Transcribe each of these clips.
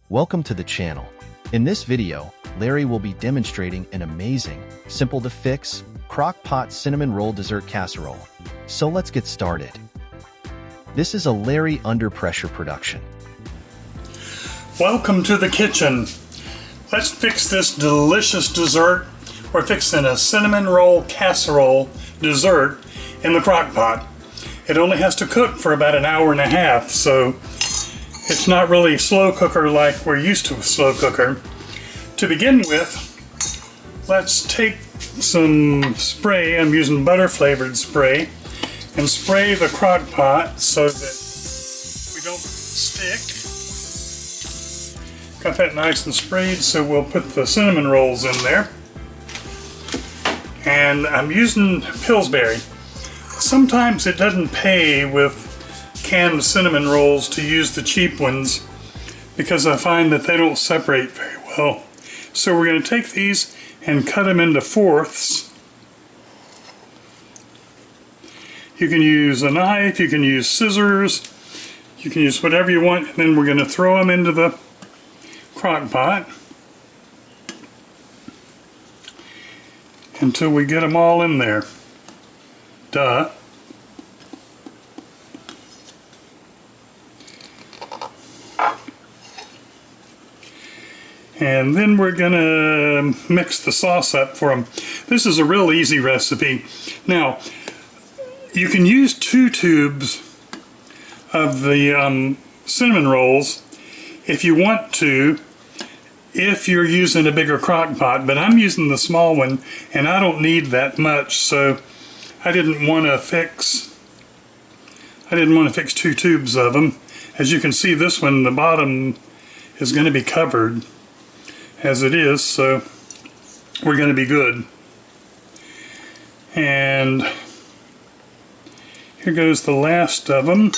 Welcome to the channel. In this video, Larry will be demonstrating an amazing, simple to fix, crock pot cinnamon roll dessert casserole. So let's get started. This is a Larry Under Pressure production. Welcome to the kitchen. Let's fix this delicious dessert. We're fixing a cinnamon roll casserole dessert in the crock pot. It only has to cook for about an hour and a half, so it's not really slow cooker like we're used to with slow cooker. To begin with, let's take some spray. I'm using butter flavored spray, and spray the crock pot so that we don't stick. Got that nice and sprayed, so we'll put the cinnamon rolls in there. And I'm using Pillsbury. Sometimes it doesn't pay with canned cinnamon rolls to use the cheap ones because I find that they don't separate very well. So we're going to take these and cut them into fourths. You can use a knife, you can use scissors, you can use whatever you want, and then we're going to throw them into the crock pot until we get them all in there. Duh. And then we're gonna mix the sauce up for them. This is a real easy recipe. Now, you can use 2 tubes of the cinnamon rolls if you want to, if you're using a bigger crock pot, but I'm using the small one and I don't need that much, so I didn't want to fix 2 tubes of them. As you can see, this one, the bottom is going to be covered as it is, so we're going to be good. And here goes the last of them.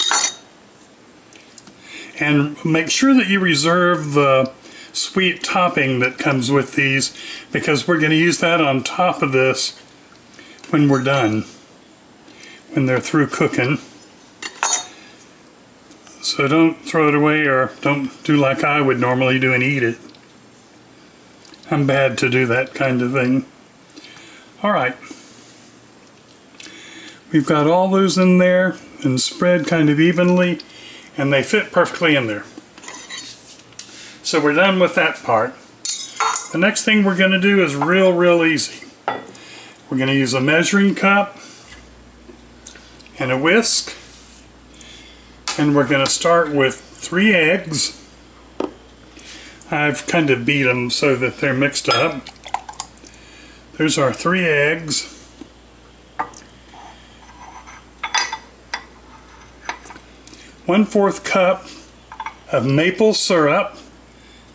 And make sure that you reserve the sweet topping that comes with these, because we're going to use that on top of this when we're done, when they're through cooking. So don't throw it away, or don't do like I would normally do and eat it. I'm bad to do that kind of thing. Alright. We've got all those in there and spread kind of evenly, and they fit perfectly in there. So we're done with that part. The next thing we're going to do is real easy. We're going to use a measuring cup and a whisk, and we're going to start with 3 eggs. I've kind of beat them so that they're mixed up. There's our 3 eggs. One-fourth cup of maple syrup.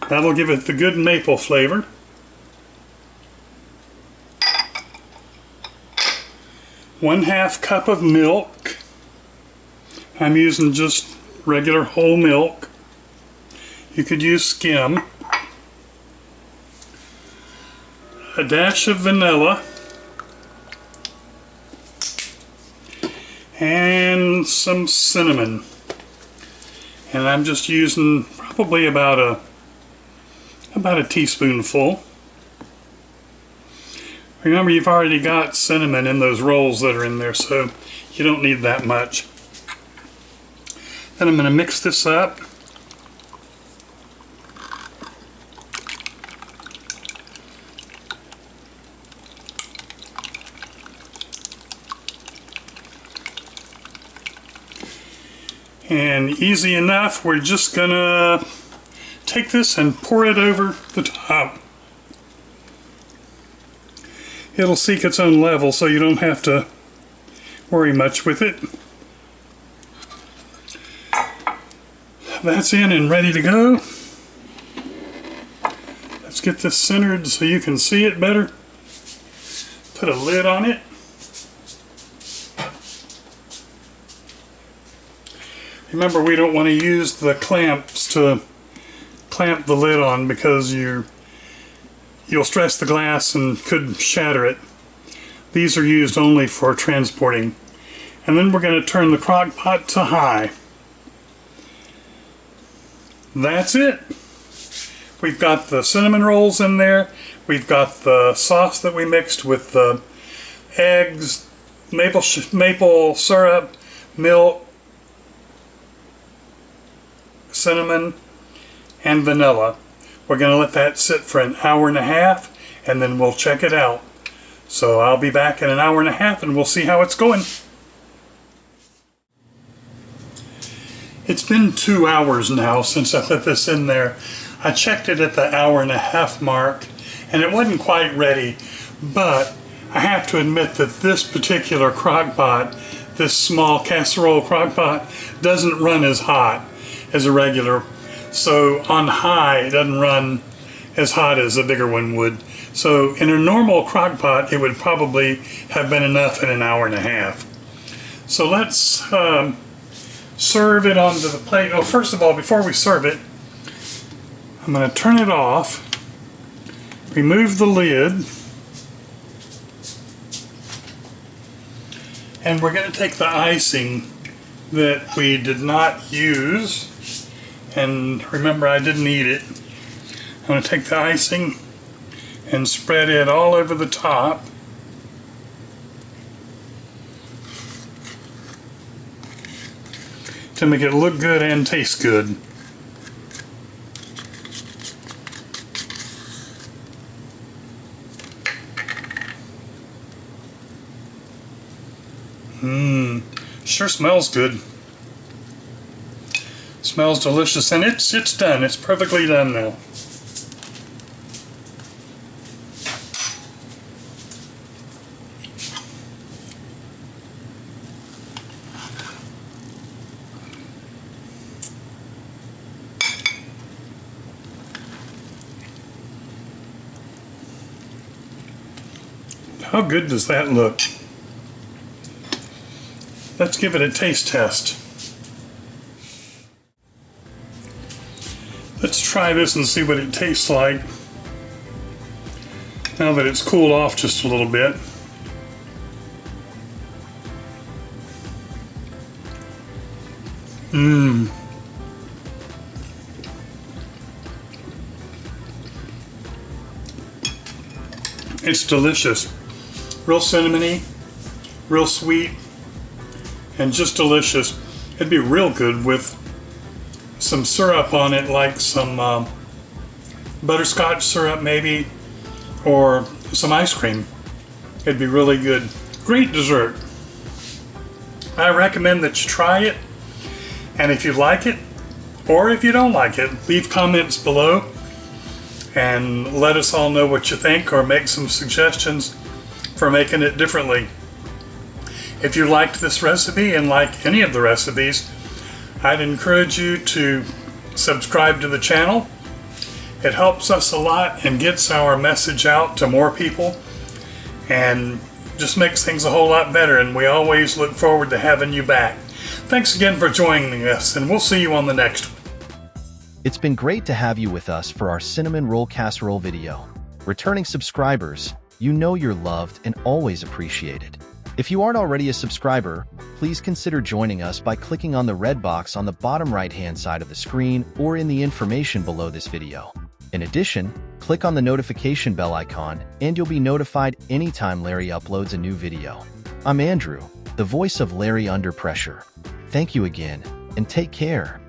That'll give it the good maple flavor. One-half cup of milk. I'm using just regular whole milk. You could use skim. A dash of vanilla. And some cinnamon. And I'm just using probably about a teaspoonful. Remember, you've already got cinnamon in those rolls that are in there, so you don't need that much. Then I'm going to mix this up. And easy enough, we're just gonna take this and pour it over the top. It'll seek its own level, so you don't have to worry much with it. That's in and ready to go. Let's get this centered so you can see it better. Put a lid on it. Remember, we don't want to use the clamps to clamp the lid on, because you'll stress the glass and could shatter it. These are used only for transporting. And then we're going to turn the crock pot to high. That's it. We've got the cinnamon rolls in there. We've got the sauce that we mixed with the eggs, maple syrup, milk, cinnamon, and vanilla. We're going to let that sit for an hour and a half, and then we'll check it out. So I'll be back in an hour and a half, and we'll see how it's going. It's been 2 hours now since I put this in there. I checked it at the hour and a half mark, and it wasn't quite ready, but I have to admit that this particular crock pot, this small casserole crock pot, doesn't run as hot as a regular. So on high, it doesn't run as hot as a bigger one would. So in a normal crock pot, it would probably have been enough in an hour and a half. So let's serve it onto the plate. Oh, first of all, before we serve it, I'm going to turn it off, remove the lid, and we're going to take the icing that we did not use, and remember, I didn't eat it. I'm going to take the icing and spread it all over the top. To make it look good and taste good. Sure smells good. Smells delicious, and it's done. It's perfectly done now. How good does that look? Let's give it a taste test. Let's try this and see what it tastes like now that it's cooled off just a little bit. It's delicious. Real cinnamony, real sweet, and just delicious. It'd be real good with some syrup on it, like some butterscotch syrup maybe, or some ice cream. It'd be really good. Great dessert. I recommend that you try it, and if you like it, or if you don't like it, leave comments below and let us all know what you think, or make some suggestions for making it differently. If you liked this recipe and like any of the recipes, I'd encourage you to subscribe to the channel. It helps us a lot and gets our message out to more people, and just makes things a whole lot better, and we always look forward to having you back. Thanks again for joining us, and we'll see you on the next one. It's been great to have you with us for our cinnamon roll casserole video. Returning subscribers, you know you're loved and always appreciated. If you aren't already a subscriber, please consider joining us by clicking on the red box on the bottom right-hand side of the screen or in the information below this video. In addition, click on the notification bell icon and you'll be notified anytime Larry uploads a new video. I'm Andrew, the voice of Larry Under Pressure. Thank you again, and take care.